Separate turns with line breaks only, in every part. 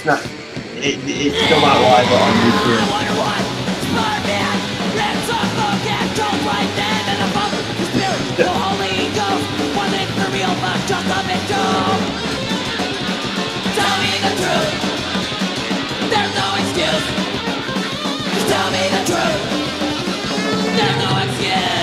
It's not. It's still not live on YouTube.
Tell me the truth. There's no excuse. Just tell me the truth. There's no excuse.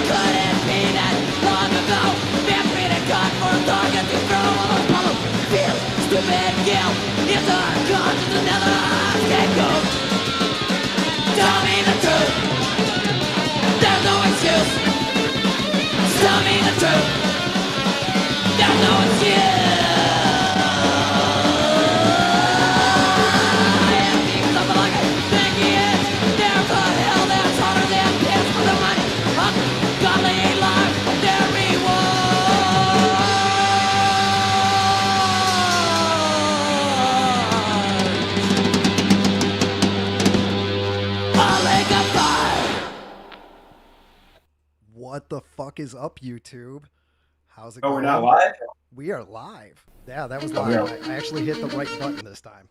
Could it be that long ago, been beaten God for a target to throw all those problems? Fear, stupid guilt. It's our conscience another scapegoat. Tell me the truth. There's no excuse. Just tell me the truth. There's no excuse. I am being something like I think he is. There's a hell that's harder than this for the money. Ungodly life, their reward. A lake of fire.
What the fuck is up, YouTube? How's it
Oh,
going?
we're not live?
We are live. Yeah, that was
Oh,
live.
yeah.
I actually hit the right button this time.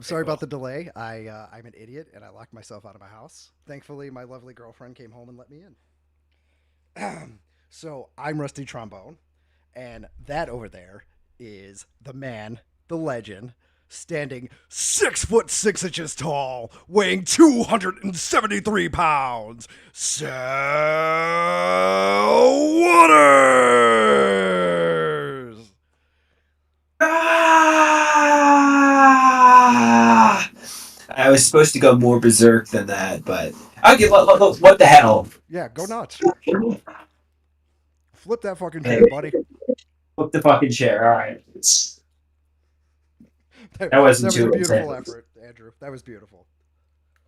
Sorry about the delay. I'm an idiot and I locked myself out of my house. Thankfully, my lovely girlfriend came home and let me in. So I'm Rusty Trombone, and that over there is the man, the legend, standing 6'6" tall, weighing 273 pounds, Sal Waters.
Ah! I was supposed to go more berserk than that, but okay. What the hell?
Yeah, go nuts. Flip that fucking
Hey.
chair, buddy.
Flip the fucking chair. All right. That wasn't
That was
too
a beautiful
intense.
effort, Andrew. That was beautiful.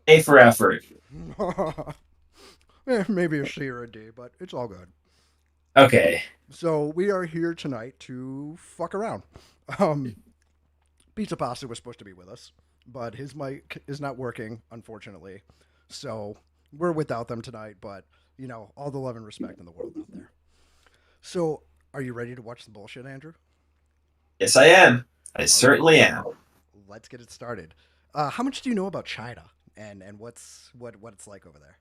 A for effort.
Maybe a C or a D, but it's all good.
Okay.
So we are here tonight to fuck around. Pizza Pasta was supposed to be with us, but his mic is not working, unfortunately. So we're without them tonight, but, you know, all the love and respect in the world out there. So are you ready to watch the bullshit, Andrew?
Yes, I am. I certainly am.
Let's get it started. How much do you know about China and what it's like over there?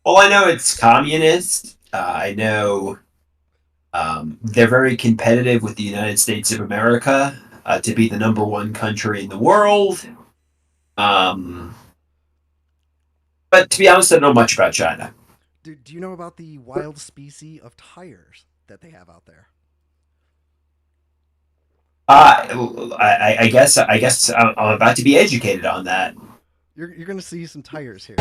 Well, I know it's communist. I know they're very competitive with the United States of America to be the number one country in the world. But to be honest, I don't know much about China.
Do you know about the wild species of tires that they have out there?
I guess I'm about to be educated on that.
You're going to see some tires here.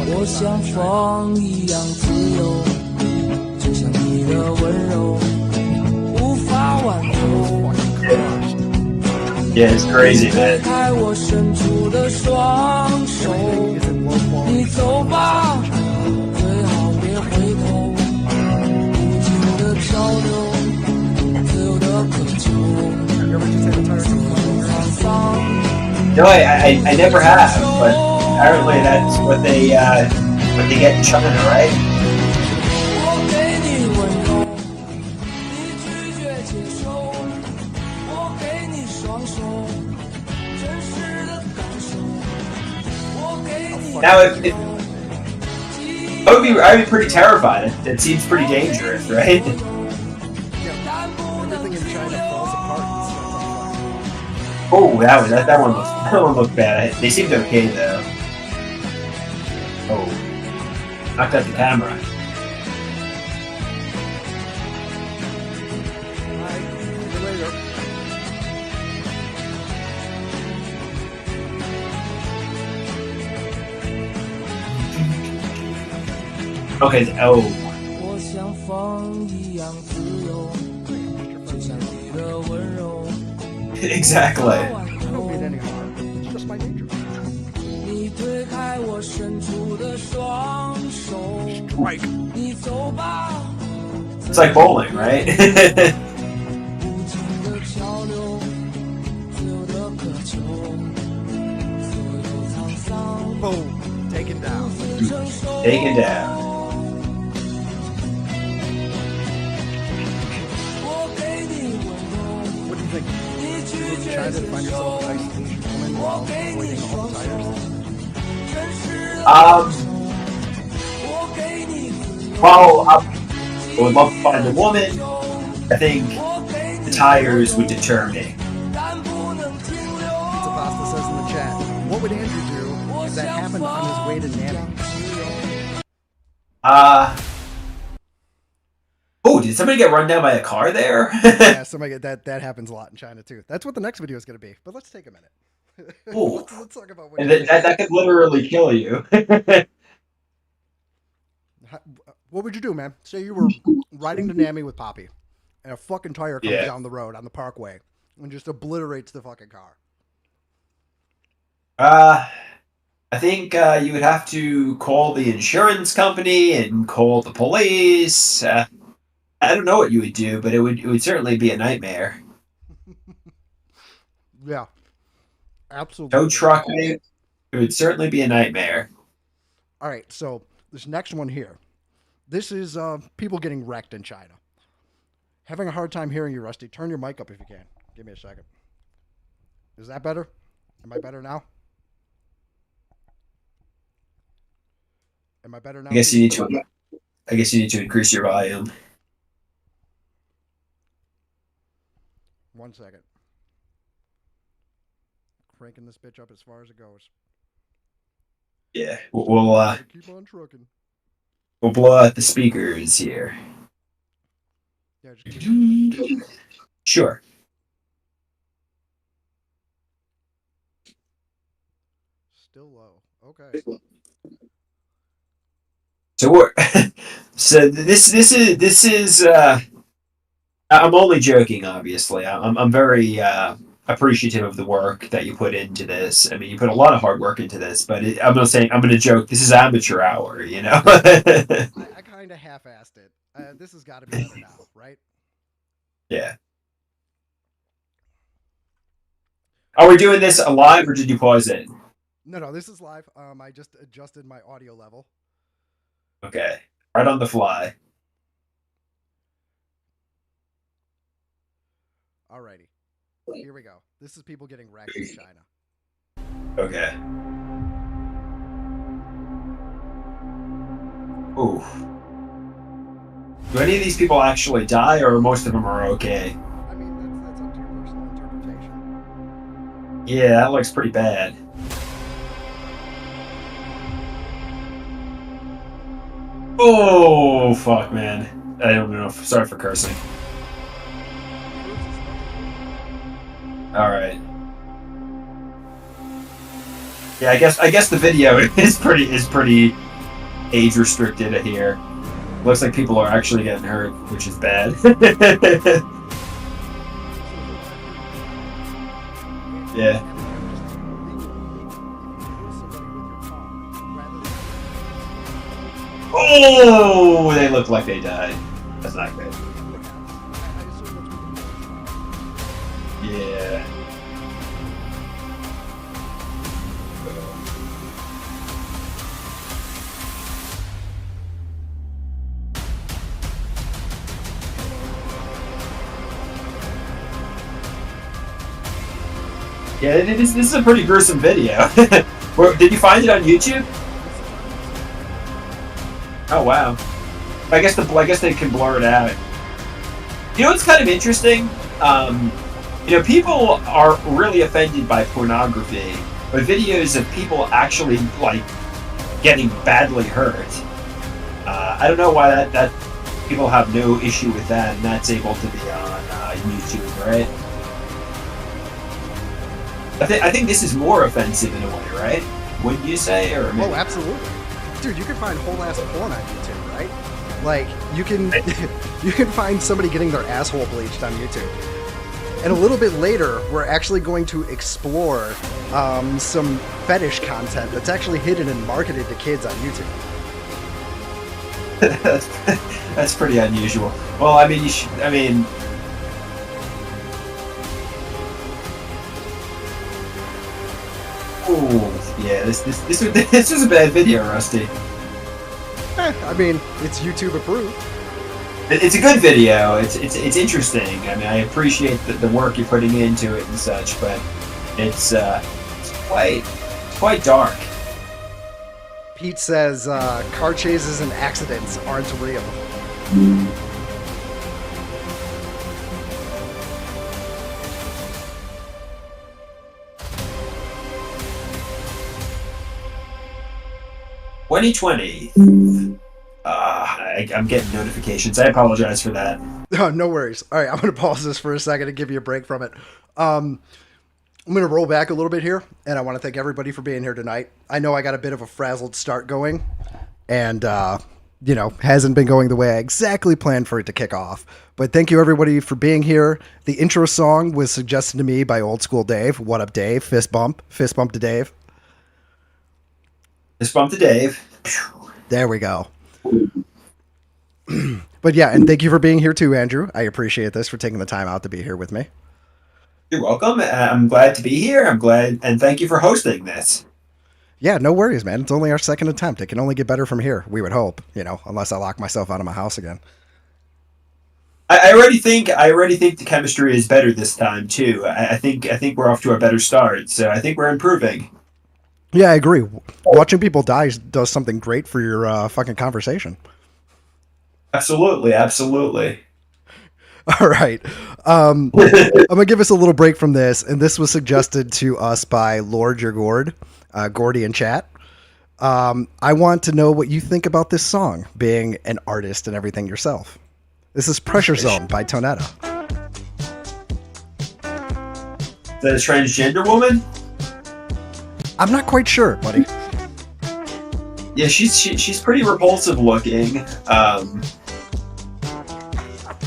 我像风一样自由，就像你的温柔，无法挽留。
Yeah, it's crazy, man.
开我伸出的双手，你走吧，最好别回头。无尽的漂流，自由的渴求，沧桑。
No, I never have, but apparently that's what they get in China, right?
我给你温柔，你拒绝接受。我给你双手，真实的感受。我给你
Now, I'd be pretty terrified. It seems pretty dangerous, right?
Everything in China falls apart and sets on fire.
Oh, that one looked bad. They seemed okay though. Oh, knocked out the camera.
Alright, see you later.
Okay. Oh,
我像风一样自由，就像你的温柔。
exactly.
I don't mean any harm. It's just my nature.
你推开我伸出的双手，
Strike.
你走吧。
It's like bowling, right?
无尽的漂流，自由的渴求，所有沧桑，
Boom. Taken down.
独自承受。
Taken down.
you move to China to find yourself a nice Asian woman while avoiding all the tires?
Um, while I would love to find a woman, I think the tires would deter me.
Pizza Pasta says in the chat, what would Andrew do if that happened on his way to Nanny?
Uh, oh, did somebody get run down by a car there?
Yeah, somebody that happens a lot in China too. That's what the next video is going to be. But let's take a minute.
Ooh,
let's talk about what
and
you
that could literally kill you.
What would you do, man? Say you were riding to Nami with Poppy, and a fucking tire comes
Yeah.
down the road on the parkway and just obliterates the fucking car.
I think you would have to call the insurance company and call the police. I don't know what you would do, but it would certainly be a nightmare.
Yeah, absolutely.
Tow trucking, it would certainly be a nightmare.
All right, so this next one here. This is people getting wrecked in China. Having a hard time hearing you, Rusty. Turn your mic up if you can. Give me a second. Is that better? Am I better now? Am I better now?
I guess you need to increase your volume.
1 second. Cranking this bitch up as far as it goes.
Yeah, we'll
Keep on trucking.
we'll blow out the speakers here.
Yeah, just keep on trucking.
Sure.
Still low. Okay.
So we're so this is I'm only joking, obviously. I'm very appreciative of the work that you put into this. I mean, you put a lot of hard work into this, but I'm not saying I'm going to joke. This is amateur hour, you know.
I kind of half-assed it. This has got to be better now, right?
Yeah. Are we doing this live or did you pause it?
No, this is live. I just adjusted my audio level.
Okay, right on the fly.
Alrighty. Here we go. This is people getting wrecked in China.
Okay. Ooh. Do any of these people actually die, or most of them are okay?
I mean, that's up to your personal interpretation.
Yeah, that looks pretty bad. Oh, fuck, man. I don't know. Sorry for cursing. Alright. Yeah, I guess the video is pretty age restricted here. Looks like people are actually getting hurt, which is bad. Yeah. Oh, they look like they died. That's not good. Yeah. Yeah, this is a pretty gruesome video. Did you find it on YouTube? Oh wow. I guess they can blur it out. You know what's kind of interesting? You know, people are really offended by pornography, but videos of people actually like getting badly hurt. I don't know why that people have no issue with that, and that's able to be on YouTube, right? I think this is more offensive in a way, right? Wouldn't you say? Or maybe...
Oh, absolutely, dude. You can find whole ass porn on YouTube, right? Like you can you can find somebody getting their asshole bleached on YouTube. And a little bit later, we're actually going to explore some fetish content that's actually hidden and marketed to kids on YouTube.
That's pretty unusual. Well, I mean, oh yeah, this was a bad video, Rusty.
I mean, it's YouTube approved.
It's a good video. It's interesting. I mean, I appreciate the work you're putting into it and such, but it's quite dark.
Pete says car chases and accidents aren't real.
Twenty 20. I'm getting notifications. I apologize for that.
Oh, no worries. All right, I'm going to pause this for a second and give you a break from it. I'm going to roll back a little bit here, and I want to thank everybody for being here tonight. I know I got a bit of a frazzled start going, and, hasn't been going the way I exactly planned for it to kick off. But thank you, everybody, for being here. The intro song was suggested to me by Old School Dave. What up, Dave? Fist bump. Fist bump to Dave.
Fist bump to Dave.
There we go. But yeah, and thank you for being here too, Andrew. I appreciate this, for taking the time out to be here with me.
You're welcome. I'm glad to be here. I'm glad, and thank you for hosting this.
Yeah, no worries, man. It's only our second attempt. It can only get better from here, we would hope, unless I lock myself out of my house again.
I already think the chemistry is better this time too. I think we're off to a better start. So I think we're improving.
Yeah, I agree. Watching people die does something great for your fucking conversation.
Absolutely.
All right. I'm going to give us a little break from this, and this was suggested to us by Lord Your Gord, Gordy in chat. I want to know what you think about this song, being an artist and everything yourself. This is Pressure Zone by Tonetta.
Is that a transgender woman?
I'm not quite sure, buddy.
Yeah, she's pretty repulsive looking.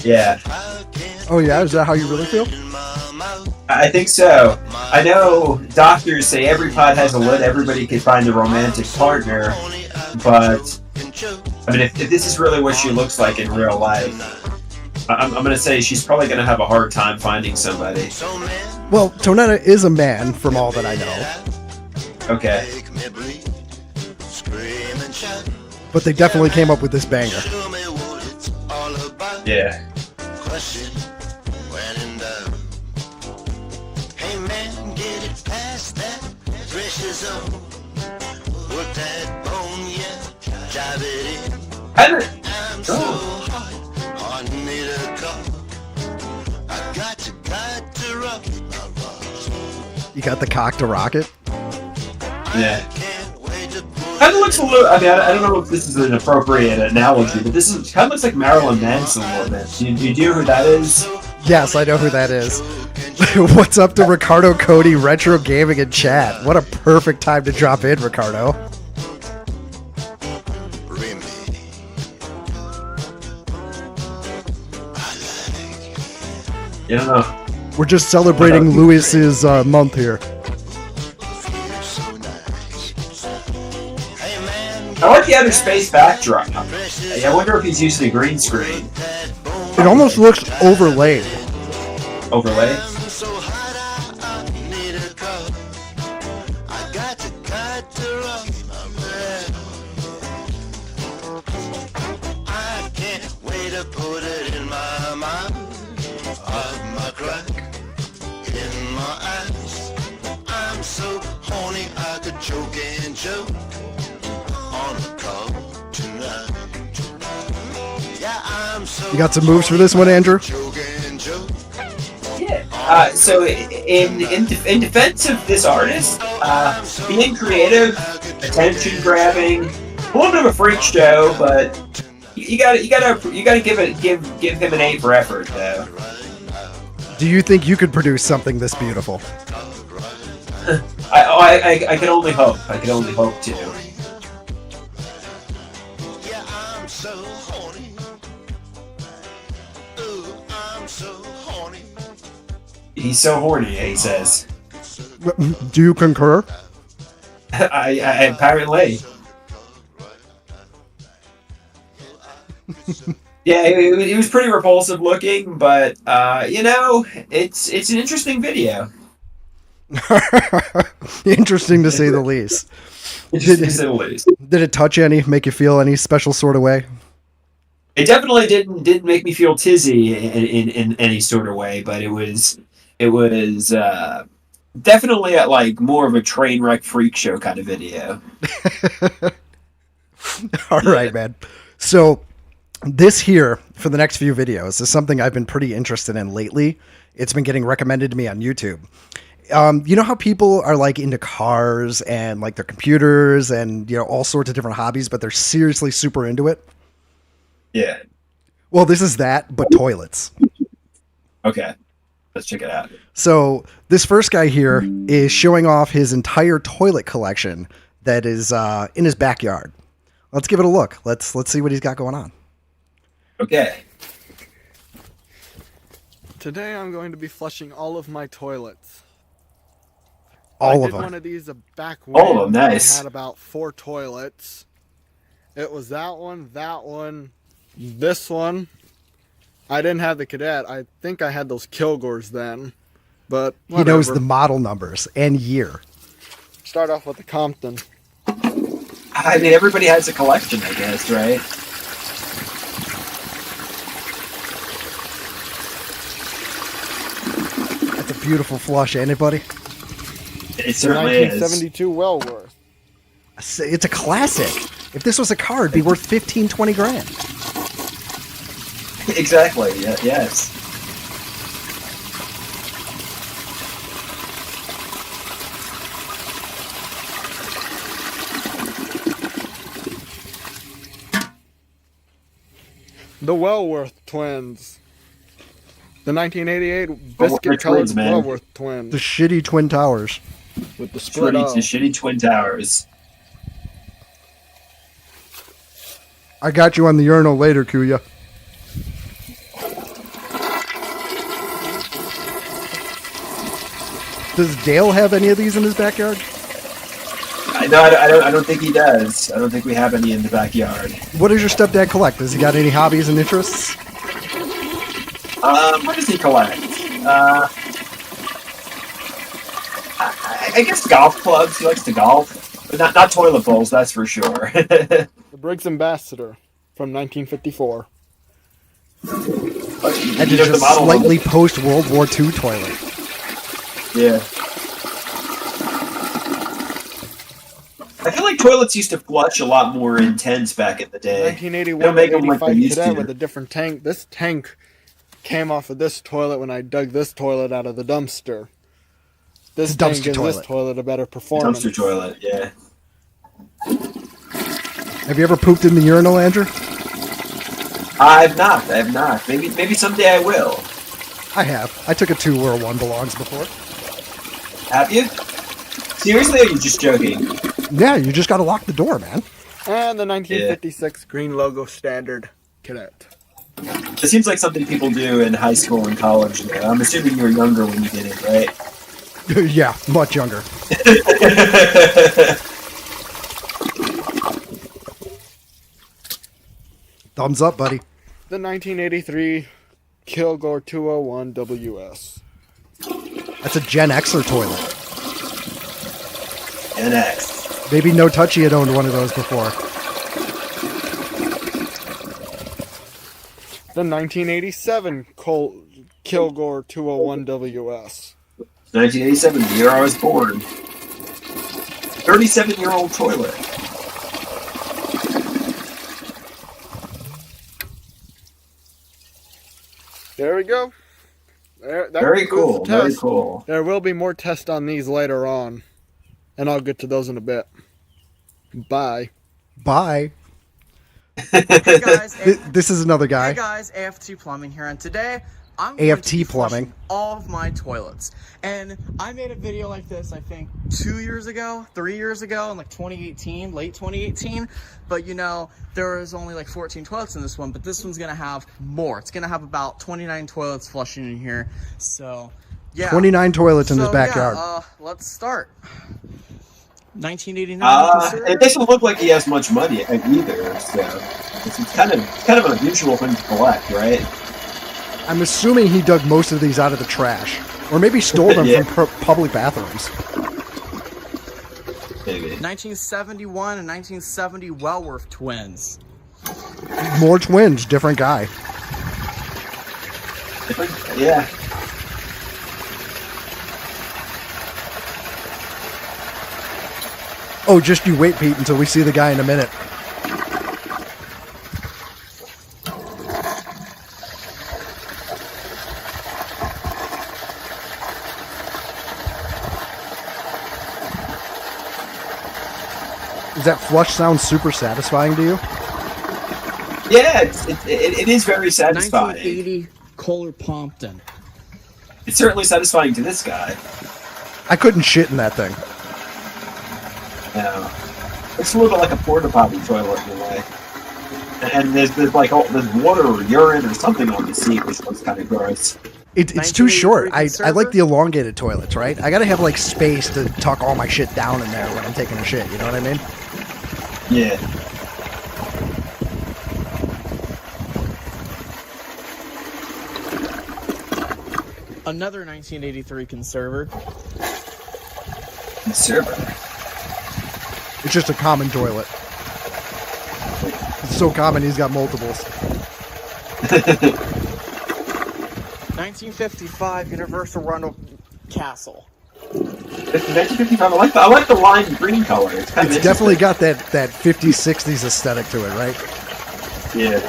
Yeah.
Oh yeah, is that how you really feel?
I think so. I know doctors say every pot has a lid, everybody can find a romantic partner, but I mean, if this is really what she looks like in real life, I'm going to say she's probably going to have a hard time finding somebody.
Well, Tonetta is a man, from all that I know.
Okay.
But they definitely came up with this banger.
Yeah.
You got the cock to rock it?
Yeah. Kind of looks a little. I mean, I don't know if this is an appropriate analogy, but this is kind of looks like Marilyn Manson a little bit. Do you know who that is?
Yes, I know who that is. What's up to Ricardo Cody Retro Gaming in chat? What a perfect time to drop in, Ricardo.
You don't know.
We're just celebrating Lewis's month here.
I like the outer space backdrop. I wonder if he's using a green screen.
It almost looks overlaid.
Overlay?
You got some moves for this one, Andrew?
Yeah. So in defense of this artist, being creative, attention grabbing, a little bit of a freak show, but you gotta give him an A for effort though.
Do you think you could produce something this beautiful?
I can only hope. I can only hope to. He's so horny, he says.
Do you concur?
I apparently. Yeah, he was pretty repulsive looking, but it's an interesting video.
Interesting to say the least.
Interesting to say the least.
Did it touch any? Make you feel any special sort of way?
It definitely didn't make me feel tizzy in any sort of way, but it was definitely at like more of a train wreck freak show kind of video.
All
Yeah.
right, man. So this here for the next few videos is something I've been pretty interested in lately. It's been getting recommended to me on YouTube. You know how people are like into cars and like their computers and all sorts of different hobbies, but they're seriously super into it.
Yeah.
Well, this is that, but toilets.
Okay. Let's check it out.
So this first guy here is showing off his entire toilet collection that is in his backyard. Let's give it a look. Let's see what he's got going on.
Okay.
Today I'm going to be flushing all of my toilets.
All
I
of
did one
them.
of these back
All
when
of them, nice.
I had about 4 toilets. It was that one, this one. I didn't have the Cadet. I think I had those Kilgores then, but
He
whatever.
knows the model numbers and year.
Start off with the Compton.
I mean, everybody has a collection, I guess, right?
That's a beautiful flush, ain't it, buddy?
It
The
certainly is.
1972 Wellworth.
It's a classic. If this was a car, it'd be worth 15, 20 grand.
Exactly. Yeah, yes.
The Wellworth twins. The 1988
Wellworth
biscuit colored
twins, man.
Wellworth twins
The shitty Twin Towers.
with the split
The
O.
shitty Twin Towers.
I got you on the urinal later, Kuya. Does Dale have any of these in his backyard?
I don't think he does. I don't think we have any in the backyard.
What does your stepdad collect? Has he got any hobbies and interests?
What does he collect? I guess golf clubs. He likes to golf, but not toilet bowls. That's for sure.
The Briggs Ambassador from 1954.
And just slightly post World War II toilet.
Yeah. I feel like toilets used to flush a lot more intense back in the day.
1981
Don't make 'em like they
85
used
Cadet
to.
with a different tank. This tank came off of this toilet when I dug this toilet out of the dumpster. This
It's a
tank
dumpster
gives
toilet.
this toilet a better performance.
Dumpster toilet, yeah.
Have you ever pooped in the urinal, Andrew?
I have not. Maybe someday I will.
I have. I took a 2 where 1 belongs before.
Have you? Seriously, or are you just joking?
Yeah, you just gotta lock the door, man.
And the 1956 green logo standard Cadet.
It seems like something people do in high school and college. Though. I'm assuming you were younger when you did it, right?
Yeah, much younger. Thumbs up, buddy.
The 1983 Kilgore 201 WS.
That's a Gen Xer toilet.
NX.
Maybe No Touchy had owned one of those before.
The 1987 Kilgore 201 WS.
1987, the year I was born. 37-year-old toilet.
There we go. That
Very
concludes
cool.
the
Very
test.
cool.
There will be more tests on these later on, and I'll get to those in a bit. Bye.
Bye.
Hey guys,
This is another guy.
hey guys, AFT Plumbing here, and today I'm going
AFT
to be
Plumbing.
flushing all of my toilets. And I made a video like this, I think, 2 years ago, 3 years ago, in like 2018, late 2018. But you know, there was only like 14 toilets in this one, but this one's gonna have more. It's gonna have about 29 toilets flushing in here. So, yeah.
29 toilets in his
So,
backyard.
Yeah, let's start. 1989.
It doesn't look like he has much money either, so it's kind of an unusual thing to collect, right?
I'm assuming he dug most of these out of the trash. Or maybe stole them
Yeah.
from public bathrooms.
Maybe.
1971 and 1970 Wellworth twins.
More twins, different guy.
Yeah.
Oh, just you wait, Pete, until we see the guy in a minute. Does that flush sound super satisfying to you?
Yeah, it is very satisfying.
1980 Kohler Pompton.
It's certainly satisfying to this guy.
I couldn't shit in that thing.
No. It's a little bit like a porta potty toilet in a way. And there's like there's water or urine or something on the seat, which looks kind of gross.
It's too short.
1983
I
conserver?
like the elongated toilets, right? I gotta have like space to tuck all my shit down in there when I'm taking a shit. You know what I mean?
Yeah.
Another 1983 conserver.
Server.
It's just a common toilet. It's so common he's got multiples.
1955 Universal Rundle Castle.
1955. I like the lime green color. It's kind
It's
of
definitely got that 50s, 60s aesthetic to it, right?
Yeah.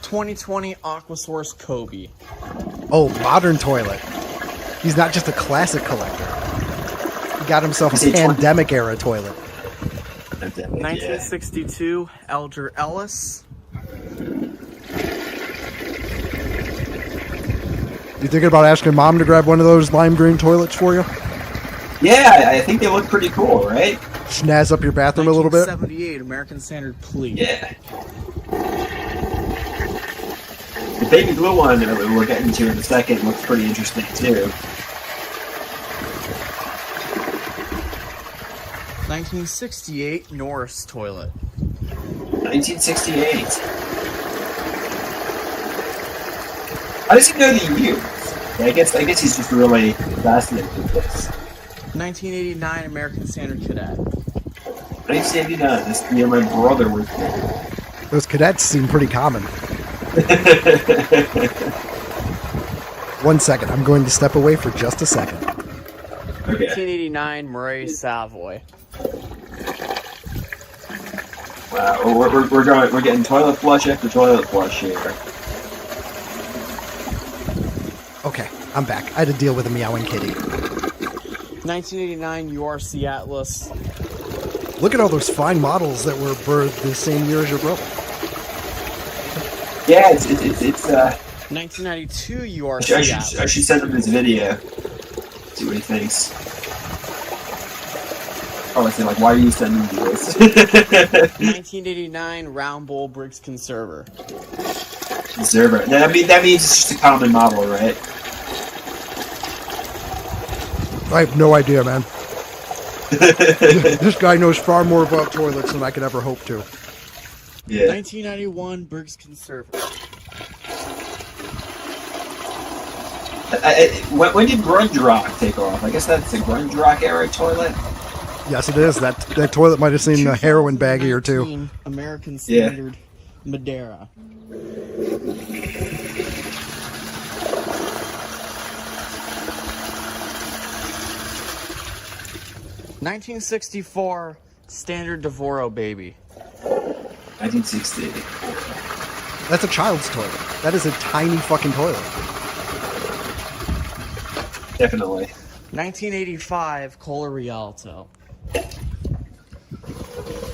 '2020 Aquasource Kobe.
Oh, modern toilet. He's not just a classic collector. He got himself a
Is he 20?
pandemic era toilet.
1962 Elder Ellis.
You thinking about asking mom to grab one of those lime green toilets for you?
Yeah, I think they look pretty cool, right?
Snazz up your bathroom a little bit?
1978 American Standard Plea.
Yeah. The baby blue one that we're getting to in a second looks pretty interesting too.
1968 Norris toilet.
1968. How does he know the years? Yeah, I guess he's just really fascinated with this.
1989 American Standard Cadet.
1989. This me and my brother were.
Those cadets seem pretty common. 1 second. I'm going to step away for just a second.
Okay.
1989 Murray Savoy.
Wow, we're getting toilet flush after toilet flush here.
Okay, I'm back. I had to deal with a meowing kitty.
1989 URC Atlas.
Look at all those fine models that were birthed the same year as your brother.
Yeah, it's
1992
I
URC Atlas.
should send him this video. See what he thinks. Oh, I say like, why are you sending me this?
1989 Round Bowl Briggs Conserver.
Observer. That means it's just a common model, right?
I have no idea, man. This guy knows far more about toilets than I could ever hope to.
Yeah.
1991 Briggs Conserver.
When did grunge rock take off? I guess that's the grunge rock era toilet.
Yes, it is. That toilet might have seen a heroin baggie or two.
2019 American Standard Madeira. 1964 Standard Devoro Baby.
1960.
That's a child's toilet. That is a tiny fucking toilet.
Definitely.
1985 Cola Rialto.
You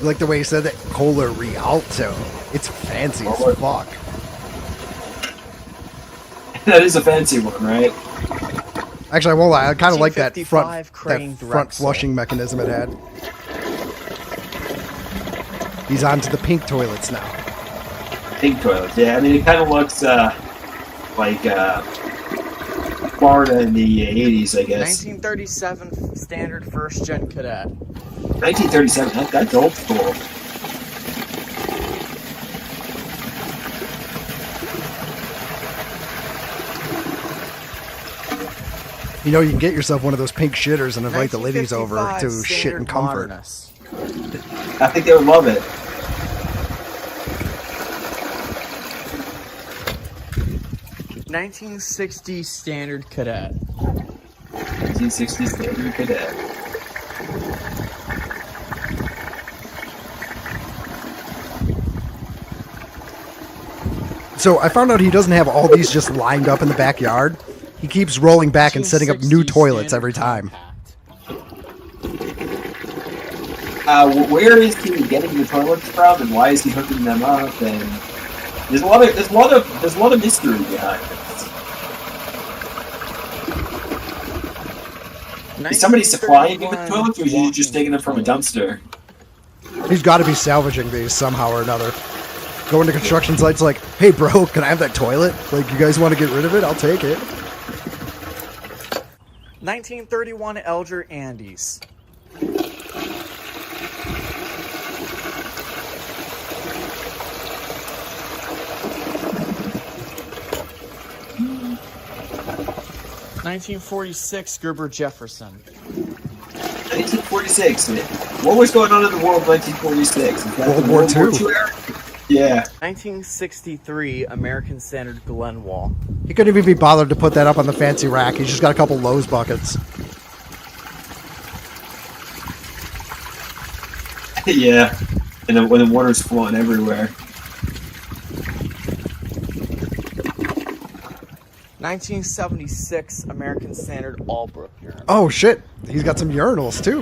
like the way he said that? Cola Rialto. It's fancy as fuck.
That is a fancy one, right?
Actually, I won't lie. I kind of like that
1955 Crane
front
Drexel.
flushing mechanism it had. He's on to the pink toilets now.
Pink toilets. Yeah, I mean, it kind of looks like Florida in the 80s, I guess.
1937 Standard First Gen Cadet.
1937. That's old school.
You know, you can get yourself one of those pink shitters and invite the ladies over
1955
to shit in
standard
comfort.
modernist.
I think they would love it.
1960 standard cadet.
1960s Standard Cadet.
So I found out he doesn't have all these just lined up in the backyard. He keeps rolling back and setting up new
1960
toilets
standard
every time.
compact.
Where is he getting the toilets from, and why is he hooking them up? And there's a lot of mystery behind it. Is somebody supplying you with
1931
toilets, or is he just taking them from a
walking
dumpster?
He's got to be salvaging these somehow or another. Going to construction sites like, hey bro, can I have that toilet? Like, you guys want to get rid of it? I'll take it.
1931 Elger Andes. (1946) Gerber Jefferson.
1946. What was going on in the world in 1946? Is that
World
the
War
World
II.
War II era? Yeah.
1963 American Standard Glenwall.
He couldn't even be bothered to put that up on the fancy rack. He's just got a couple Lowe's buckets.
Yeah. And then when the water's flowing everywhere.
1976 American Standard Albrook urinal.
Oh shit, he's got some urinals too.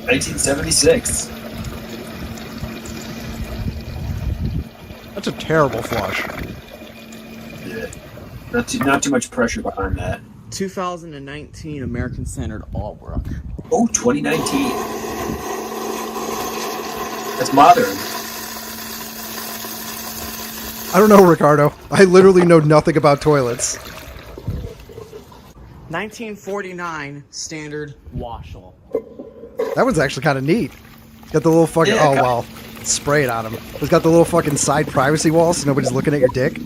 1976.
That's a terrible flush.
Yeah. Not too much pressure behind that.
2019 American Standard Albrook.
Oh, 2019. That's modern.
I don't know, Ricardo. I literally know nothing about toilets.
1949 Standard Washel.
That one's actually kind of neat. It's got the little fucking,
Yeah,
oh well, spray it on him. It's got the little fucking side privacy wall so nobody's looking at your dick.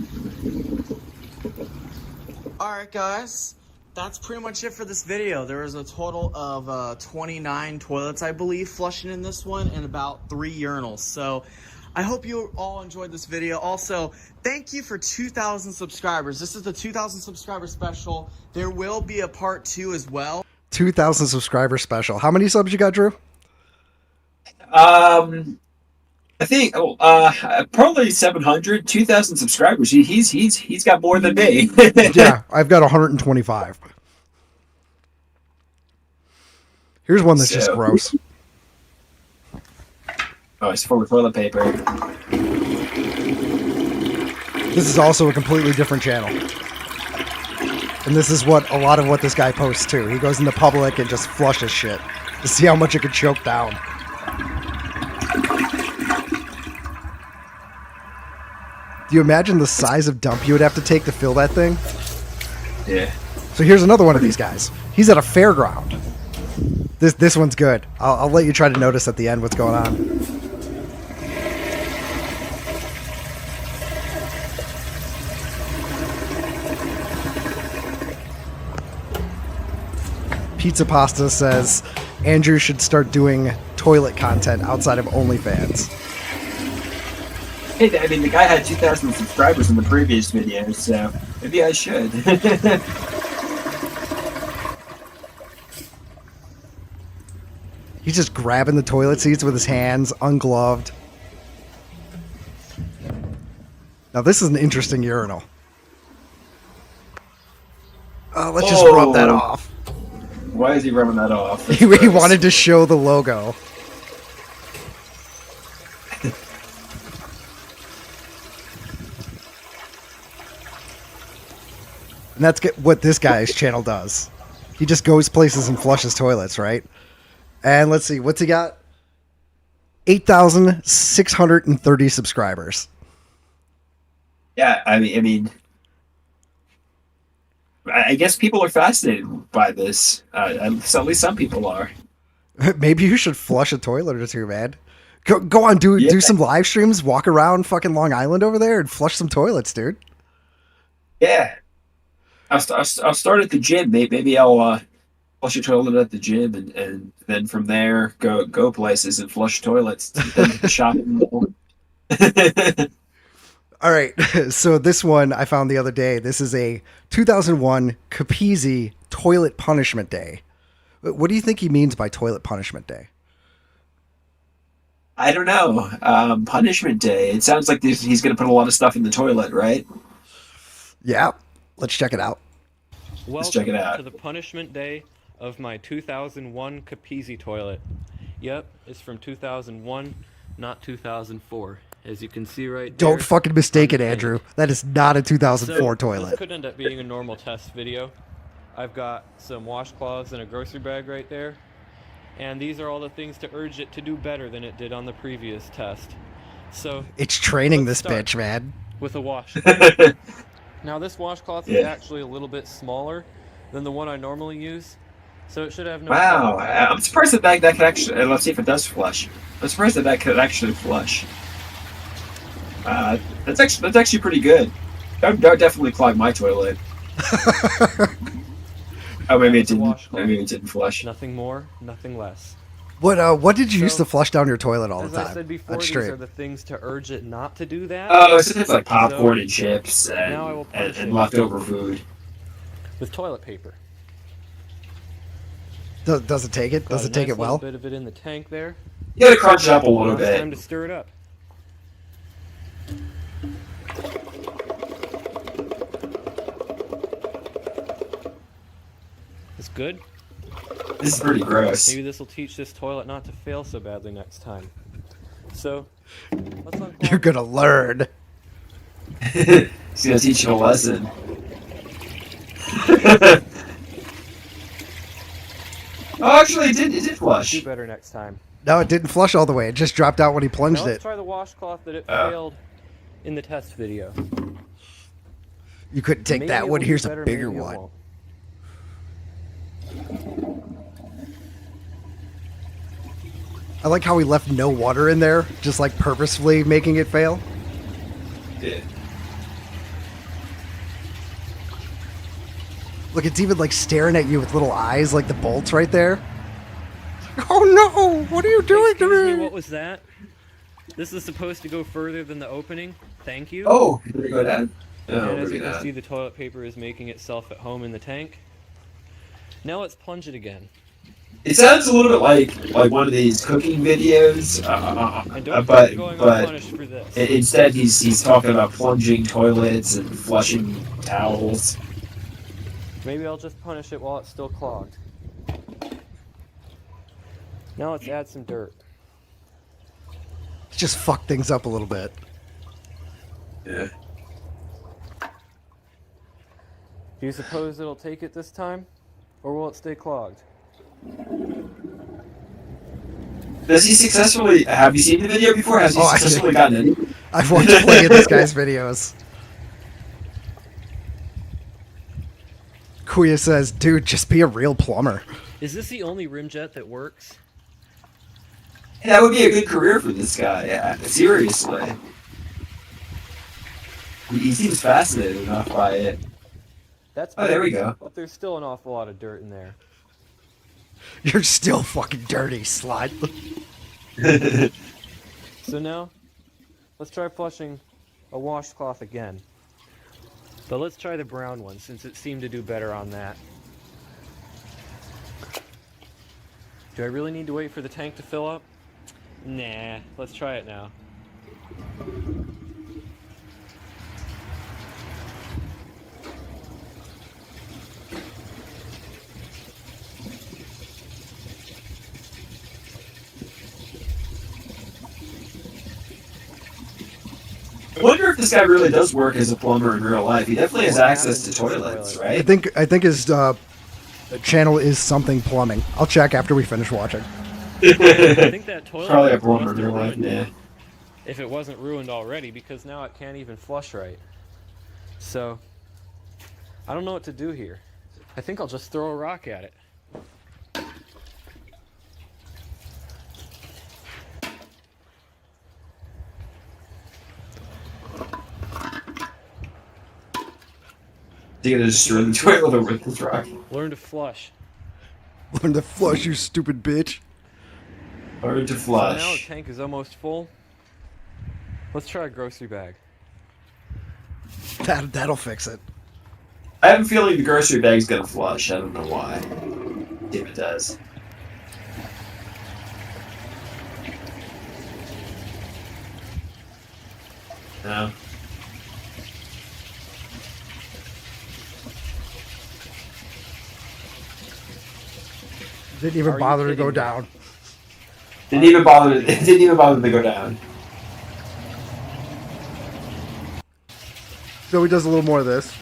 Alright guys, that's pretty much it for this video. There was a total of 29 toilets, I believe, flushing in this one, and about 3 urinals. So I hope you all enjoyed this video. Also, thank you for 2,000 subscribers. This is the 2,000 subscriber special. There will be a part 2 as well.
2,000 subscriber special. How many subs you got, Drew?
I think probably 700, 2,000 subscribers. He's got more than me.
Yeah, I've got 125. Here's one that's just
So-
gross.
Oh, it's full of toilet paper.
This is also a completely different channel. And this is what a lot of what this guy posts too. He goes into public and just flushes shit to see how much it could choke down. Do you imagine the size of dump you would have to take to fill that thing?
Yeah.
So here's another one of these guys. He's at a fairground. This one's good. I'll let you try to notice at the end what's going on. Pizza Pasta says Andrew should start doing toilet content outside of OnlyFans.
Hey, I mean, the guy had 2,000 subscribers in the previous video, so maybe I should.
He's just grabbing the toilet seats with his hands, ungloved. Now this is an interesting urinal. Let's just rub that
Oh.
off.
Why is he rubbing that off? That's
He
gross.
wanted to show the logo. And that's what this guy's channel does. He just goes places and flushes toilets, right? And let's see, what's he got? 8,630 subscribers.
Yeah, I mean, I guess people are fascinated by this. At least some people are.
Maybe you should flush a toilet or two, man. Go on, do
Yeah.
some live streams, walk around fucking Long Island over there and flush some toilets, dude.
Yeah. I'll start at the gym. Maybe I'll flush a toilet at the gym, and then from there go places and flush toilets. Then to the shopping mall.
All right. So this one I found the other day. This is a 2001 Capizzi Toilet Punishment Day. What do you think he means by Toilet Punishment Day?
I don't know. Punishment day. It sounds like he's going to put a lot of stuff in the toilet, right?
Yeah. Let's check it out.
Let's check it
Welcome
out.
to the punishment day of my 2001 Capizzi toilet. Yep, it's from 2001, not 2004. As you can see right there.
Don't fucking mistake it,
on the
Andrew.
tank.
That is not a 2004
This
toilet.
could end up being a normal test video. I've got some washcloths and a grocery bag right there. And these are all the things to urge it to do better than it did on the previous test. So,
It's training this
let's start
bitch, man.
with a washcloth. Now this washcloth is
Yeah.
actually a little bit smaller than the one I normally use. So it should have no
Wow,
problem.
I'm surprised that could actually. Let's see if it does flush. I'm surprised that could actually flush. That's actually pretty good. That would definitely clog my toilet. Oh, maybe it
That's a
didn't.
washcloth.
Maybe it didn't flush.
Nothing more, nothing less.
What did you use
So,
to flush down your toilet all
As
the time?
I said before,
That's
these
straight.
are the things to urge it not to do that.
Oh, so it's like popcorn and chips
Now I will punish
and
it.
leftover food.
With toilet paper.
Does it take it?
Got
Does
a
it take
nice
it well?
little bit of it in the tank there.
You gotta crunch it up a little
Now it's time
bit.
to stir it up. It's good.
This is pretty gross.
Maybe this will teach this toilet not to fail so badly next time. So, let's
You're
unclog.
gonna learn.
He's gonna teach you a lesson. Oh, actually, it did flush.
Do better next time.
No, it didn't flush all the way. It just dropped out when he plunged
Now let's
it.
try the washcloth that it
Oh.
failed in the test video.
You couldn't take
Maybe
that
it
one.
will
Here's
do
a
better,
bigger
maybe it
one.
won't.
I like how he left no water in there, just like purposefully making it fail.
Yeah.
Look, it's even like staring at you with little eyes, like the bolts right there. Oh no! What are you doing to
Excuse me,
me?
what was that? This is supposed to go further than the opening. Thank you.
Oh, did it go down? Oh,
And as
maybe
you can
not.
see, the toilet paper is making itself at home in the tank. Now let's plunge it again.
It sounds a little bit like one of these cooking videos,
And don't
but
keep going
but
unpunished for this.
instead he's talking about plunging toilets and flushing towels.
Maybe I'll just punish it while it's still clogged. Now let's add some dirt.
Just fuck things up a little bit.
Yeah.
Do you suppose it'll take it this time? Or will it stay clogged?
Does he successfully? Have you seen the video before? Has he
Oh, I
successfully
did.
gotten it?
I've watched plenty of this guy's videos. Kuya says, dude, just be a real plumber.
Is this the only rimjet that works?
That would be a good career for this guy. Yeah, seriously. He seems fascinated enough by it.
That's
Oh, there we
better,
go.
But there's still an awful lot of dirt in there.
You're still fucking dirty, slut.
So now, let's try flushing a washcloth again. But let's try the brown one, since it seemed to do better on that. Do I really need to wait for the tank to fill up? Nah, let's try it now.
I wonder if this guy really does work as a plumber in real life. He definitely has access to toilets,
I
right?
think his channel is something plumbing. I'll check after we finish watching.
I think that toilet
Probably a
paper must
plumber in
have
real life,
ruined
yeah.
it, if it wasn't ruined already, because now it can't even flush right. So, I don't know what to do here. I think I'll just throw a rock at it.
You're gonna destroy the toilet with this rock.
Learn to flush.
Learn to flush, you stupid bitch.
Learn to
So now the
flush.
tank is almost full. Let's try a grocery bag.
That'll fix it.
I have a feeling the grocery bag's gonna flush. I don't know why. See if it does. No.
Didn't even
Are you
bother to go
kidding me?
down.
Didn't even bother. It didn't even bother to go down.
So he does a little more of this.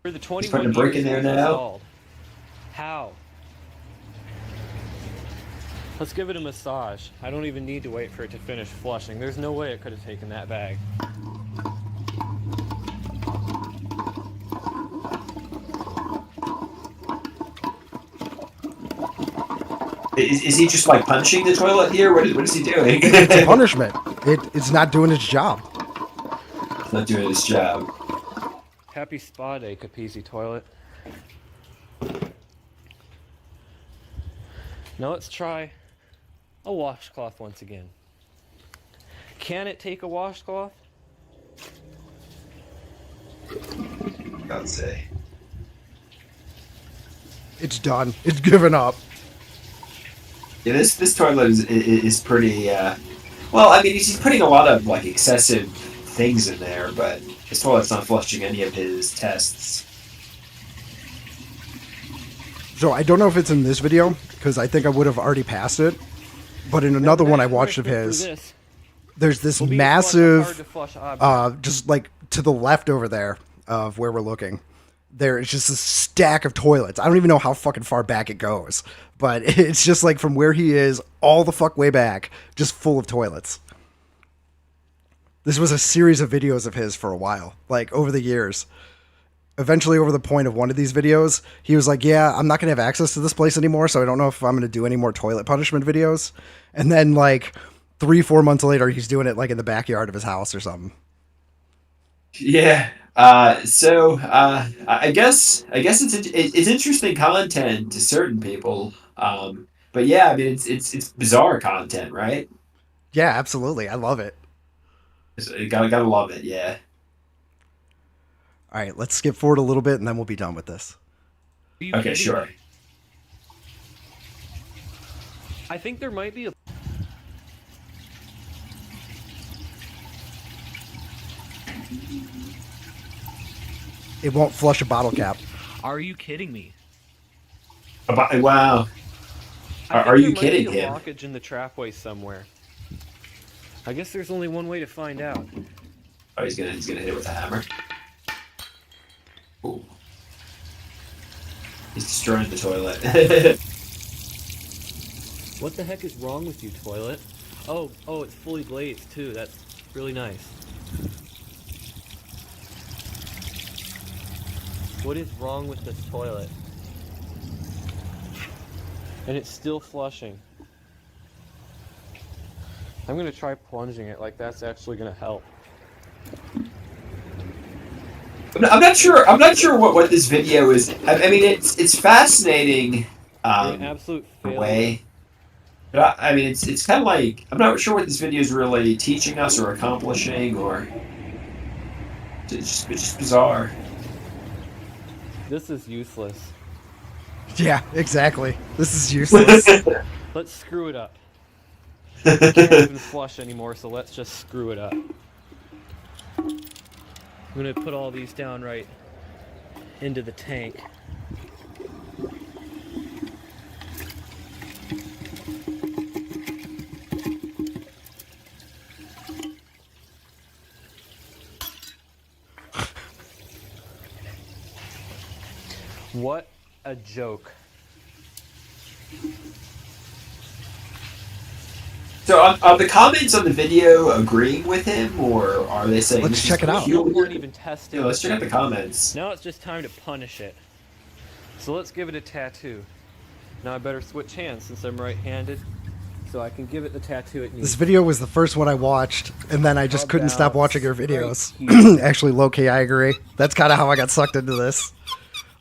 For the
putting
21
a brick in
years
there
it's
now?
installed. How? Let's give it a massage. I don't even need to wait for it to finish flushing. There's no way it could have taken that bag.
Is he just like punching the toilet here? What is he doing?
It's punishment. It's not doing its job.
Not doing his job.
Happy spa day, Capizzi toilet. Now let's try a washcloth once again. Can it take a washcloth?
I'd say.
It's done. It's given up.
Yeah, this toilet is pretty. Well, I mean, he's putting a lot of like excessive things in there, but his toilet's not flushing any of his tests.
So I don't know if it's in this video because I think I would have already passed it. But in another one I watched of his, there's this massive, just like to the left over there of where we're looking. There is just a stack of toilets. I don't even know how fucking far back it goes, but it's just like from where he is all the fuck way back, just full of toilets. This was a series of videos of his for a while, like over the years. Eventually, over the point of one of these videos, he was like, yeah, I'm not going to have access to this place anymore, so I don't know if I'm going to do any more toilet punishment videos. And then, like, 3-4 months later, he's doing it, like, in the backyard of his house or something.
Yeah. I guess it's interesting content to certain people. But yeah, I mean, it's bizarre content, right?
Yeah, absolutely. I love it.
You gotta love it. Yeah.
All right, let's skip forward a little bit, and then we'll be done with this.
Okay, sure.
I think there might be a...
It won't flush a bottle cap.
Are you kidding me?
Wow. Are you kidding
There might be a
him?
blockage in the trapway somewhere. I guess there's only one way to find out.
Oh, he's gonna hit it with a hammer. Ooh. He's destroying the toilet.
What the heck is wrong with you, toilet? Oh, it's fully glazed too. That's really nice. What is wrong with this toilet? And it's still flushing. I'm gonna try plunging it, like that's actually gonna help.
I'm not sure. I'm not sure what this video is. I mean, it's fascinating.
You're an absolute failure.
Way. But I mean, it's kind of like I'm not sure what this video is really teaching us or accomplishing, or it's just bizarre.
This is useless.
Yeah, exactly. This is useless.
Let's screw it up. I can't even flush anymore, so let's just screw it up. I'm gonna put all these down right into the tank. What a joke.
So are the comments on the video agreeing with him, or are they saying?
Let's check it out.
No point even testing.
Yeah, let's check out the comments.
Now it's just time to punish it. So let's give it a tattoo. Now I better switch hands since I'm right-handed. so I can give it the tattoo it
This
needs.
video was the first one I watched, and then I just couldn't stop
About
watching your
right
videos.
here.
Actually, low-key, I agree. That's kind of how I got sucked into this.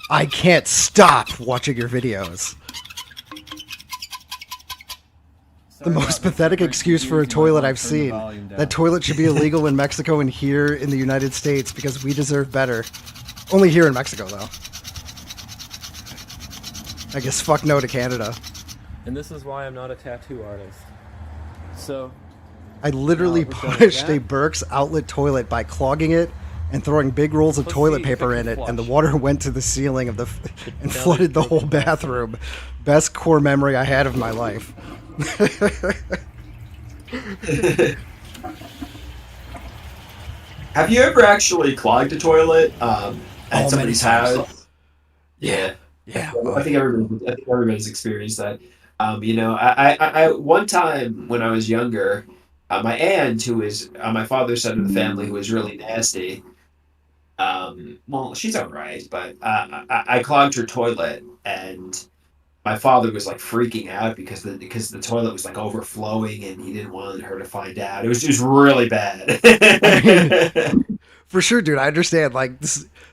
I can't stop watching your videos. The most pathetic excuse for a toilet I've seen. That toilet should be illegal in Mexico and here in the United States because we deserve better. Only here in Mexico, though. I guess fuck no to Canada.
And this is why I'm not a tattoo artist. So,
I literally
Now, we're done with
pushed
that.
a Burke's outlet toilet by clogging it and throwing big rolls of
Let's
toilet
see if
paper
it
in
can
it, and the
flush.
water went to the ceiling of the and
belly
flooded the
broke
whole
the
bathroom. Best core memory I had of my life.
Have you ever actually clogged a toilet at
many
somebody's
times.
house? Yeah.
Yeah.
I think everybody's experienced that. I one time when I was younger, my aunt, who is on my father's side of the family, who was really nasty. Well, she's all right, but I clogged her toilet, and my father was like freaking out because the toilet was like overflowing, and he didn't want her to find out. It was just really bad.
I mean, for sure, dude. I understand. Like,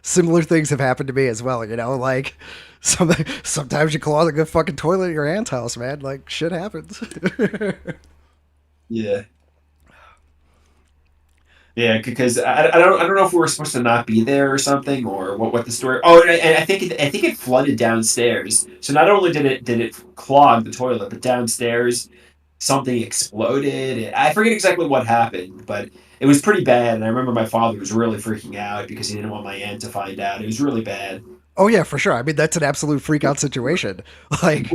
similar things have happened to me as well. You know, like sometimes you clog a good fucking toilet at your aunt's house, man. Like, shit happens.
Yeah. Yeah, because I don't know if we were supposed to not be there or something, or what the story. Oh, and I think it flooded downstairs. So not only did it clog the toilet, but downstairs something exploded. I forget exactly what happened, but it was pretty bad. And I remember my father was really freaking out because he didn't want my aunt to find out. It was really bad.
Oh yeah, for sure. I mean, that's an absolute freak out situation. Like,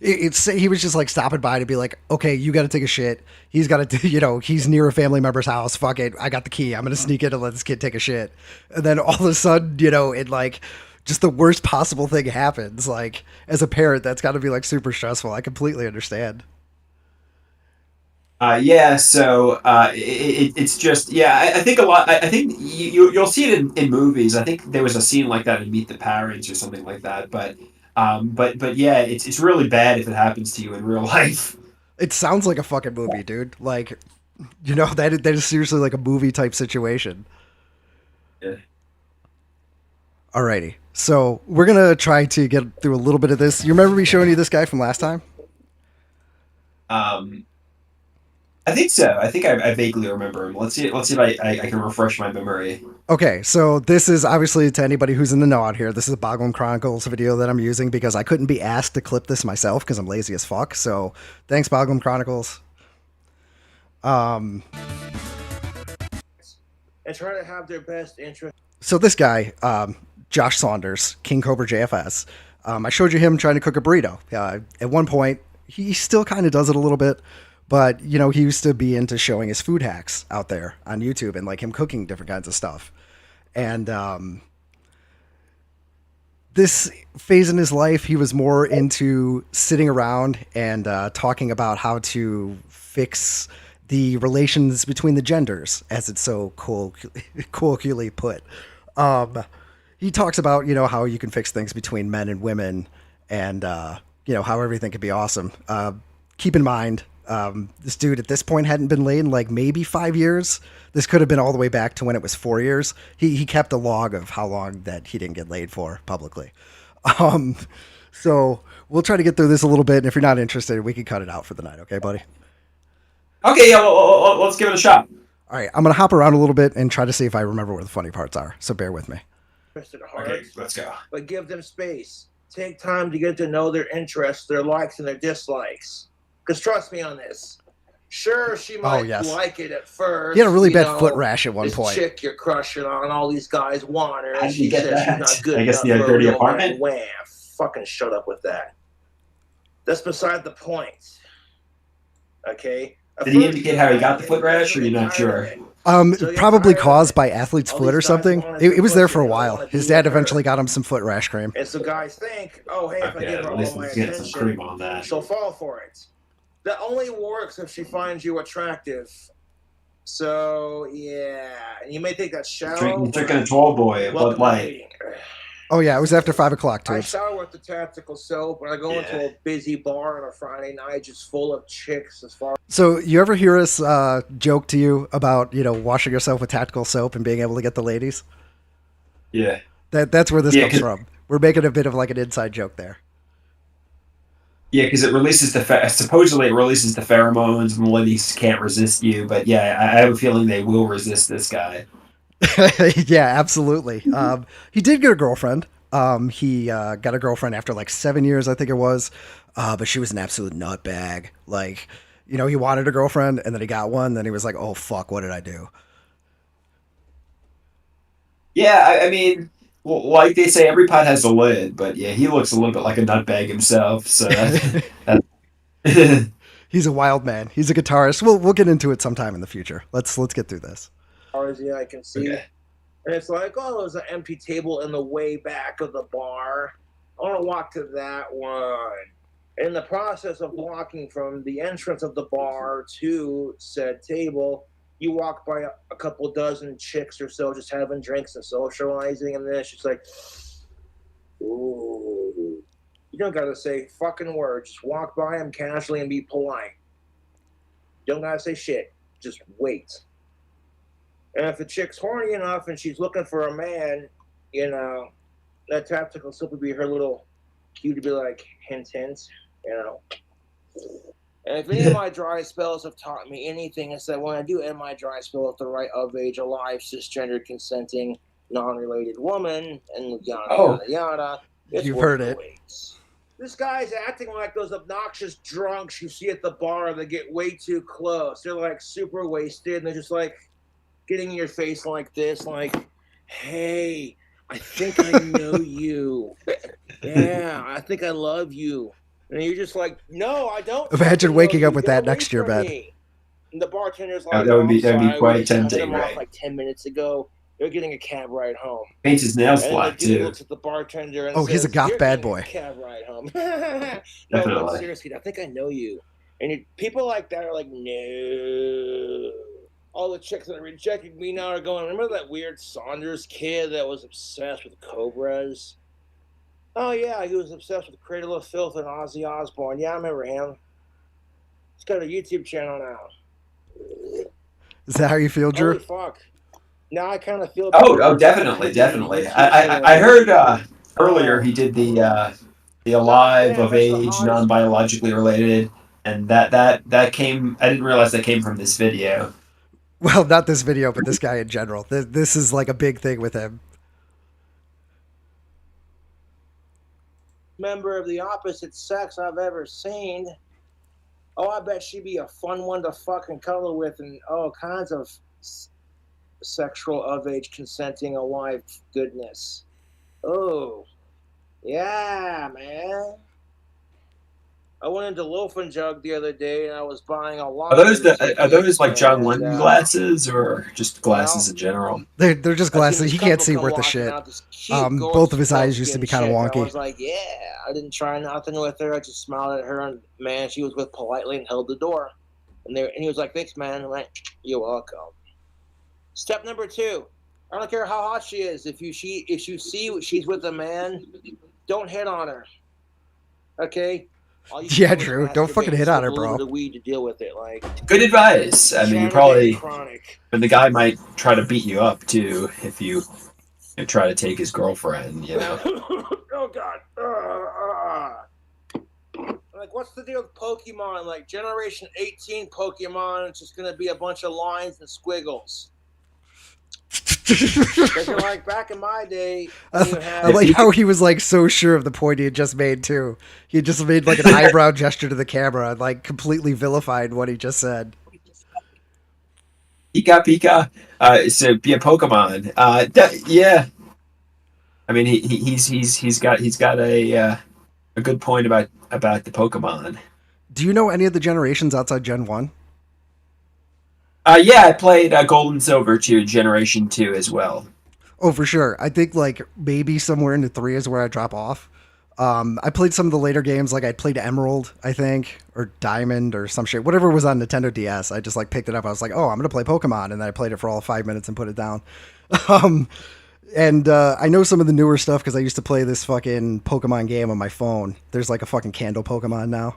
it's he was just like stopping by to be like, okay, you got to take a shit. He's got to, he's near a family member's house. Fuck it, I got the key. I'm gonna sneak in and let this kid take a shit. And then all of a sudden, it like just the worst possible thing happens. Like, as a parent, that's got to be like super stressful. I completely understand.
Yeah, so it's just I think a lot. I think you'll see it in movies. I think there was a scene like that in Meet the Parents or something like that. But yeah, it's really bad if it happens to you in real life.
It sounds like a fucking movie, dude. Like, that is seriously like a movie type situation.
Yeah.
Alrighty. So we're gonna try to get through a little bit of this. You remember me showing you this guy from last time?
Um, I think so. I think I vaguely remember him. Let's see. Let's see if I can refresh my memory.
Okay, so this is obviously to anybody who's in the know out here. This is a Boglum Chronicles video that I'm using because I couldn't be asked to clip this myself because I'm lazy as fuck. So thanks, Boglum Chronicles.
And try to have their best interest.
So this guy, Josh Saunders, King Cobra JFS. I showed you him trying to cook a burrito. At one point, he still kind of does it a little bit, but he used to be into showing his food hacks out there on YouTube and like him cooking different kinds of stuff. And this phase in his life, he was more into sitting around and talking about how to fix the relations between the genders, as it's so colloquially put. He talks about how you can fix things between men and women, and how everything could be awesome. Keep in mind, this dude at this point hadn't been laid in like maybe 5 years. This could have been all the way back to when it was 4 years. He kept a log of how long that he didn't get laid for publicly. So we'll try to get through this a little bit, and if you're not interested, we can cut it out for the night. Okay, buddy?
Okay, yeah. Let's give it a shot.
All right, I'm going to hop around a little bit and try to see if I remember where the funny parts are, so bear with me.
At heart,
Okay, let's go.
but give them space. Take time to get to know their interests, their likes, and their dislikes. Because trust me on this. Sure, she might
yes.
like it at first.
He had a really bad foot rash at one
this
point.
chick you're crushing on, all these guys want her.
How
And
did you
she
get
says
that?
she's not good
I guess
enough
the
for a
dirty
real
apartment?
man. Wham! Fucking shut up with that. That's beside the point. Okay? At
Did he
first,
indicate how he got the foot rash, or you're not sure?
So
Probably
you're
caused
tired
by
of it.
athlete's
All
foot or
these guys
something.
wanna
It was
do
there for a
pussy, they
while.
wanna
His
be
dad
with her.
eventually got him some foot rash cream.
And so guys think, oh, hey, if I
Okay,
give her
at
all
least
my
let's get some
attention,
cream on that.
she'll fall for it. That only works if she finds you attractive. So, yeah. And you may think that's shallow.
You're drinking a tall boy, a Bud
Welcome to
Light.
dating.
Oh yeah, it was after 5 o'clock,
I
Tubes.
shower with the tactical soap, and I go into
Yeah.
a busy bar on a Friday night just full of chicks as far
So you ever hear us joke to you about washing yourself with tactical soap and being able to get the ladies?
Yeah.
That's where this
Yeah,
comes
because
from. We're making a bit of like an inside joke there.
it releases supposedly it releases the pheromones, and the ladies can't resist you. But yeah, I have a feeling they will resist this guy.
Yeah, absolutely. He did get a girlfriend. He got a girlfriend after like 7 years, I think it was. But she was an absolute nutbag. Like, he wanted a girlfriend and then he got one. Then he was like, oh, fuck, what did I do?
Yeah, I mean, well, like they say, every pot has a lid. But yeah, he looks a little bit like a nutbag himself. So that
He's a wild man. He's a guitarist. We'll get into it sometime in the future. Let's get through this.
as the eye can see.
okay.
And it's like, oh, there's an empty table in the way back of the bar. I want to walk to that one. In the process of walking from the entrance of the bar to said table, you walk by a couple dozen chicks or so just having drinks and socializing, and then it's just like, ooh. You don't gotta say fucking words. Just walk by them casually and be polite. You don't gotta say shit. Just wait. And if the chick's horny enough and she's looking for a man, that tactical soap would be her little cue to be like, hint, hint, And if any of my dry spells have taught me anything, it's that when I do end my dry spell with the right of age, alive, cisgendered, consenting, non-related woman, and yada,
Oh.
yada, yada, it's
You've
worth
heard
the
it.
wait. This guy's acting like those obnoxious drunks you see at the bar that get way too close. They're like super wasted, and they're just like getting in your face like this, like, hey, I think I know you. Yeah, I think I love you. And you're just like, no, I don't.
Imagine
fucking
waking
love
up
you.
with
Get
that
away
next to your
from
bed.
me. And the bartender's
That
like,
would
oh,
be
sorry,
quite
we just cut
tempting,
them off
right?
like 10 minutes ago. They're getting a cab ride home.
Paints his nails
And then the
black
dude
too.
looks at the bartender and
Oh,
says,
he's a goth
"You're
bad
getting
boy."
a cab ride home." No, but
Definitely.
seriously, I think I know you. And people like that are like, no. All the chicks that are rejecting me now are going, remember that weird Saunders kid that was obsessed with cobras? Oh, yeah, he was obsessed with Cradle of Filth and Ozzy Osbourne. Yeah, I remember him. He's got a YouTube channel now.
Is that how you feel,
Holy
Drew?
fuck. Now I kind of feel
Oh, definitely, definitely. I heard earlier he did the alive of age, non-biologically related, and that came. I didn't realize that came from this video.
Well, not this video, but this guy in general. This is like a big thing with him.
Member of the opposite sex I've ever seen. Oh, I bet she'd be a fun one to fucking cuddle with, and all kinds of sexual of age consenting alive goodness. Oh, yeah, man. I went into Loaf and Jug the other day, and I was buying a lot.
Are those like John Lennon glasses, or just glasses in general?
They're just glasses. He can't see worth a shit. Both of his eyes used to be kind of wonky.
I was like, yeah, I didn't try nothing with her. I just smiled at her, and man, she was with politely and held the door. And he was like, thanks, man. I'm like, you're welcome. Step number 2. I don't care how hot she is. If you see she's with a man, don't hit on her. Okay?
Yeah, Drew. Don't fucking hit on her, bro.
A little bit of weed to deal with it, like.
Good advice. I mean, you probably, and the guy might try to beat you up too if you try to take his girlfriend.
Oh God. Like, what's the deal with Pokemon? Like, Generation 18 Pokemon, it's just gonna be a bunch of lines and squiggles. Because like back in my day,
I like how he was like so sure of the point he had just made too. He just made like an eyebrow gesture to the camera and like completely vilified what he just said.
Pika Pika. So be a Pokemon. Yeah. I mean, he's got a good point about the Pokemon.
Do you know any of the generations outside Gen 1?
Yeah, I played Gold and Silver to Generation 2 as well.
Oh, for sure. I think like maybe somewhere into 3 is where I drop off. I played some of the later games, like I played Emerald, I think, or Diamond or some shit. Whatever was on Nintendo DS, I just like picked it up. I was like, oh, I'm going to play Pokemon. And then I played it for all 5 minutes and put it down. And I know some of the newer stuff because I used to play this fucking Pokemon game on my phone. There's like a fucking candle Pokemon now.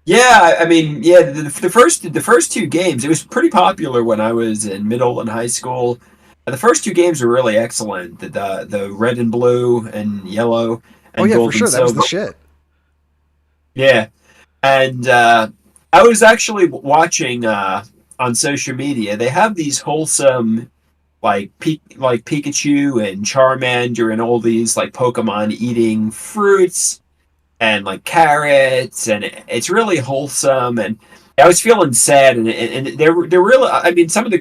Yeah, I mean, yeah, the first two games, it was pretty popular when I was in middle and high school. The first two games were really excellent. The red and blue and yellow
Oh
and
yeah, for
gold and
sure. That was the
silver.
shit.
Yeah, and I was actually watching on social media. They have these wholesome like Pikachu and Charmander and all these like Pokemon eating fruits and like carrots, and it's really wholesome. And I was feeling sad, and they're really. I mean, some of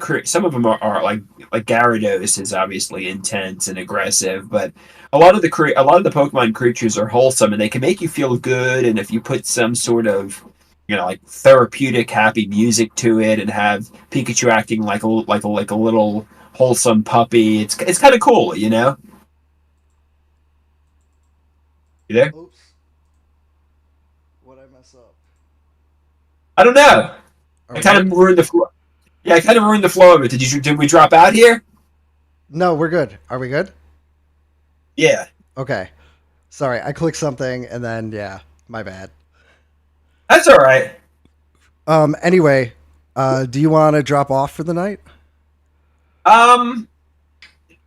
them are like Gyarados is obviously intense and aggressive, but a lot of the Pokemon creatures are wholesome, and they can make you feel good. And if you put some sort of like therapeutic, happy music to it, and have Pikachu acting like a little wholesome puppy, it's kind of cool, you know. You there?
Oops. What I mess up?
I don't know.
Are
I
we
kind
good?
of ruined the flow. Yeah, I kind of ruined the flow of it. Did we drop out here?
No, we're good. Are we good?
Yeah.
Okay. Sorry, I clicked something and then yeah, my bad.
That's all right.
Anyway, do you want to drop off for the night?
Um,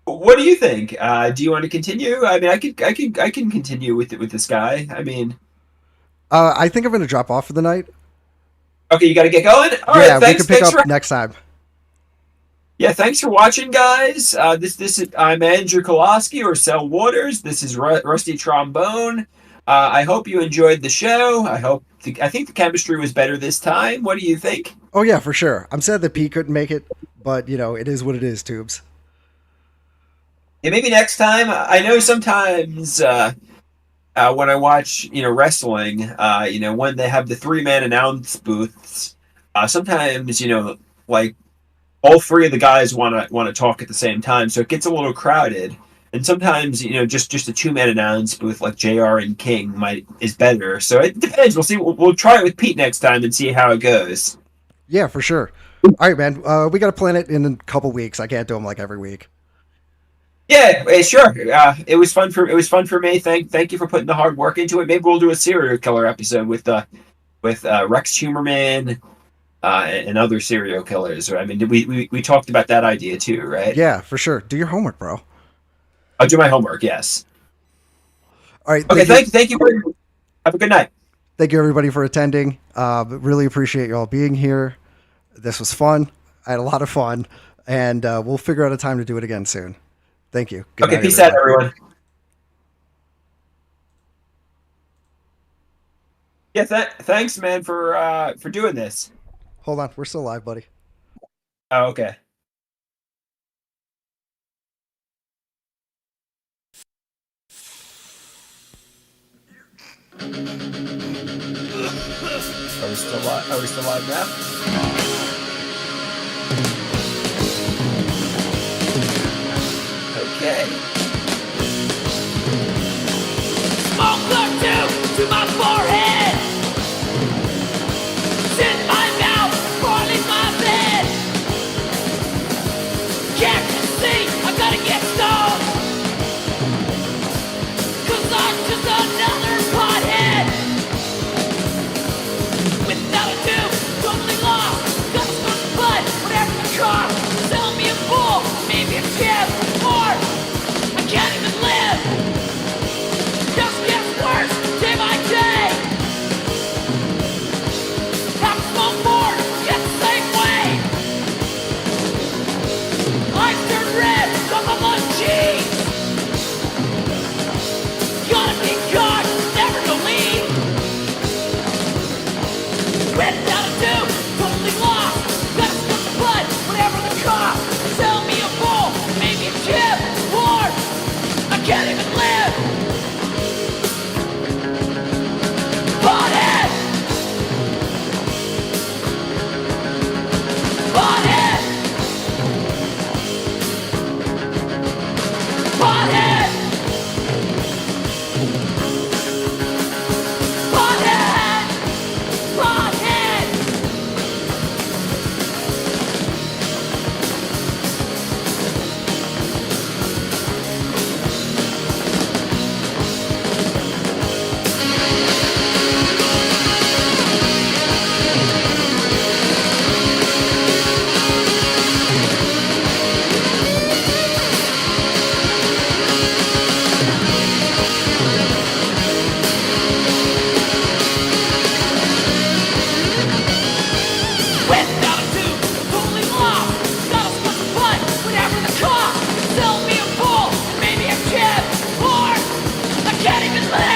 what do you think? Do you want to continue? I mean, I can continue with this guy. I mean,
I think I'm gonna drop off for the night.
okay, you got to get going. All right,
Yeah, we could pick
thanks
up
for
next time.
yeah, thanks for watching, guys. This is I'm Andrew Koloski or Sel Waters. This is Rusty Trombone. I hope you enjoyed the show. I think the chemistry was better this time. What do you think?
Oh yeah, for sure. I'm sad that Pete couldn't make it, but you know, it is what it is, Tubes.
Yeah, maybe next time. I know sometimes when I watch wrestling, when they have the three-man announce booths, sometimes like all three of the guys want to talk at the same time, so it gets a little crowded. And sometimes just a two-man announce booth like JR and King might is better. So it depends. We'll see. We'll try it with Pete next time and see how it goes.
Yeah, for sure. All right, man. We got to plan it in a couple weeks. I can't do them like every week.
Yeah, sure. It was fun for me. Thank you for putting the hard work into it. Maybe we'll do a serial killer episode with Rex Humerman and other serial killers. I mean, we talked about that idea too, right?
Yeah, for sure. Do your homework, bro.
I'll do my homework. Yes.
All right.
Okay. Thank you. Have a good night.
Thank you, everybody, for attending. Really appreciate you all being here. This was fun. I had a lot of fun, and we'll figure out a time to do it again soon. Thank you. Good
Okay.
night,
Peace out,
everyone.
everyone. Yeah. Thanks, man, for doing this.
Hold on. We're still live, buddy.
Oh, okay. Are we still live? Are we still live now? Okay.
Smoke or two to my forehead. Sit in my mouth, boiling my bed. Can't you see I gotta get stoned? 'Cause I'm just another pothead. Without a do, totally lost. Got to smoke bud, whatever the cost. Sell me a fool, maybe a chip, or even let